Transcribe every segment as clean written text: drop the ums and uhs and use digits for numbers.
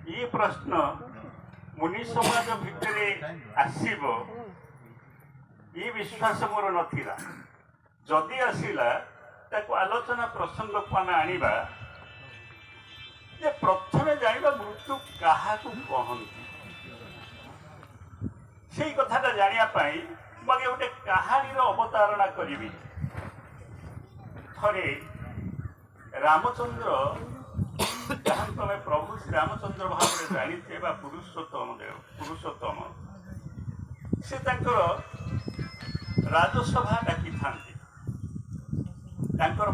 ये प्रश्न मुनि समाज भितर आसीब ये विश्वास मोर नथिला जदि आसिला ताको आलोचना प्रसंग को आम आनिबा जे प्रथमे जानिबा मृत्यु काहाकू कहंती सेई कथाटा जानिया पाई मगे गोटे कहानी अवतारणा करी थरे रामचंद्र जहाँ तुम प्रभु श्री रामचंद्र भाव में जानीचे पुरुषोत्तम देव पुरुषोत्तम से राजसभा डाकी था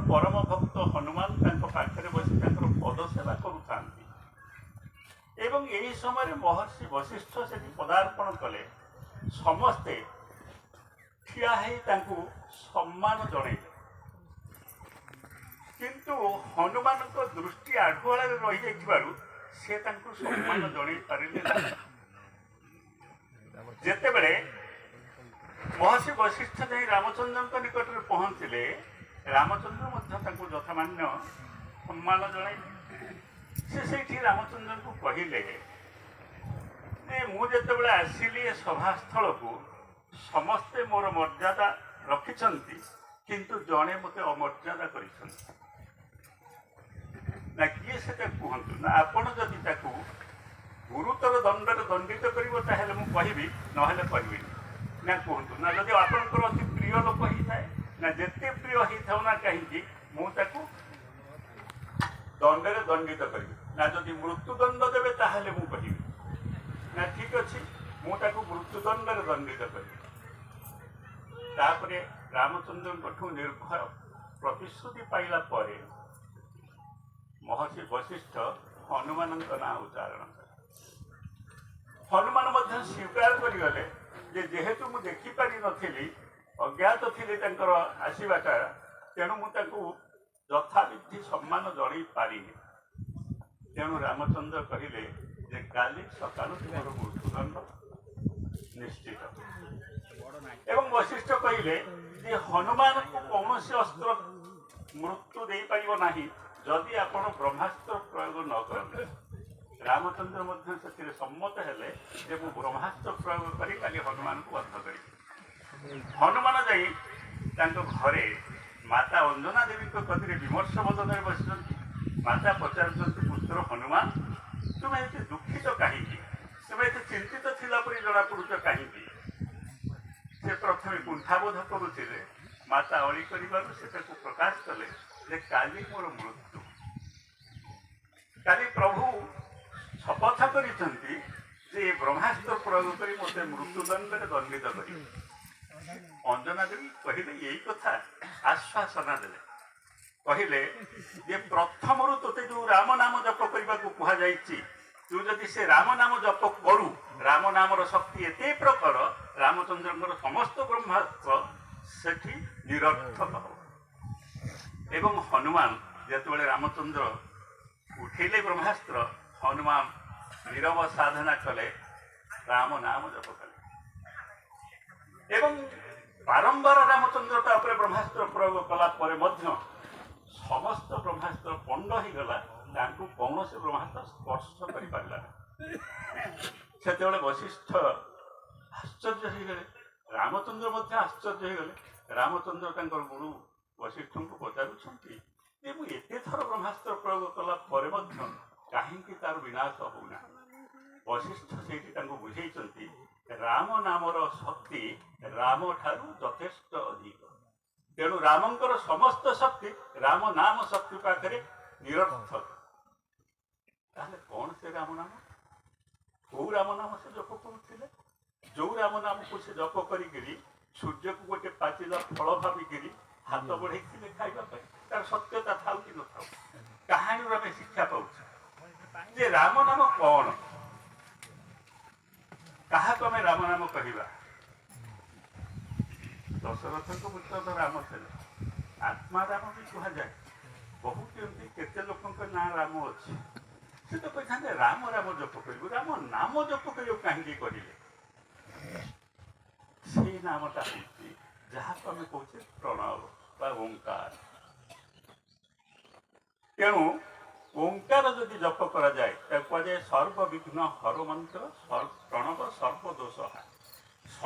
परम भक्त हनुमान पाखे बसी पद सेवा करुता एवं यही समय महर्षि वशिष्ठ से पदार्पण कले समस्ते ठिया सम्मान जन किंतु हनुमान को दृष्टि आढ़ुआल रही से सम्मान जन पारे जिते बड़े महर्षि वशिष्ठ जाई रामचंद्र निकट में पहुंचले रामचंद्र यथामान्य सम्मान जन से रामचंद्र को कहले मुझे आसिली सभास्थल को समस्ते मोर मर्यादा रखिंट किंतु जड़े मत अमर्यादा कर किए से कहतु ना आपण जदि गुरुतर दंडर दंडित कर मुझे ना कहबी ना कहतु ना जब आपंकर अति प्रिय लोक होता है ना जिते प्रिय होता ना कहीं मुझे दंडे दंडित करी ना जदि मृत्युदंड देवे ताहले मु कहबी ना ठीक अच्छे मुझे मृत्युदंड दंडित करी रामचंद्र निर्भय प्रतिश्रुति पाइला पर महर्षि वशिष्ठ हनुमान ना उच्चारण हनुमान स्वीकार करगले जेहेतु मुझे देखिपारि नी अज्ञात थी आसवाटा तेणु मुझे यथाविधि सम्मान जन पारि तेणु रामचंद्र कहले जे काली सकाल तुम मृत्युदंड निश्चित एवं वशिष्ठ कहले जे हनुमान को कौन अस्त्र मृत्यु दे पारिब नाही जदि आपण ब्रह्मास्त्र प्रयोग न करें रामचंद्र से सम्मत हेले जे मु ब्रह्मास्त्र प्रयोग करी काली हनुमान को वध करी हनुमान जाई घरे माता अंजना देवी कथि विमर्श बदन में बस माता पचार पुत्र हनुमान तुम्हें ये दुखित कहीं तुम्हें ये चिंतित थिला परी जना पड़ुच कहीं से प्रथम कुंठाबोध करुले माता अली कर प्रकाश कले जे काली मोर मृत्यु काली प्रभु शपथ कर ब्रह्मास्त्र प्रयोग कर मत मृत्युदंड दंडित कर अंजना देवी कहले यही कथा आश्वासना देले कहले जे प्रथम तोते जो राम नाम जप करने को कहुई तू जदि से राम नाम जप करू राम नामर शक्ति एते प्रकार रामचंद्र समस्त ब्रह्मास्त्र सेठी निरर्थक हो एवं हनुमान जिते रामचंद्र उठेले ब्रह्मास्त्र हनुमान नीरव साधना कले राम नाम जप कले एवं बारंबार रामचंद्र ब्रह्मास्त्र प्रयोग कला समस्त ब्रह्मास्त्र पंड हो गला कौन से ब्रह्मास्त्र स्पर्श कर पारा से वशिष्ठ आश्चर्य हो गए रामचंद्र आश्चर्य हो गले रामचंद्र गुरु वशिष्ठ को पचारुंट एते थर ब्रह्मास्त्र प्रयोग कला कहीं तार विनाश होना वशिष्ठ से बुझे राम नामर शक्ति राम ठारू यथेष्ट अधिक तेणु रामंकर समस्त शक्ति राम नाम शक्ति पाखे निरर्थक ताहले कौन से राम नाम कौ राम नाम से जप करुले जो राम नाम को से जप करी सूर्य को गोटे पाचिला फल भाविकी हाथ बढ़े खाइबा तार सत्यता था कि न था कहानी आम शिक्षा पाऊँ जे राम नाम कौन क्या आम राम नाम कहवा दशरथ को पुत्र तो राम थे आत्मा राम भी कह जाए बहुत एमती केते लोक ना राम अच्छे से तो कहते राम राम जप कर राम नाम जप कर कहीं कहले से नामटा जहाँ को आम कहे प्रणव बा ओंकार तेणु ओंकार जदि जप करा जाए कहुए সর্ববিঘ্ন হর মন্ত্র প্রণব সর্ব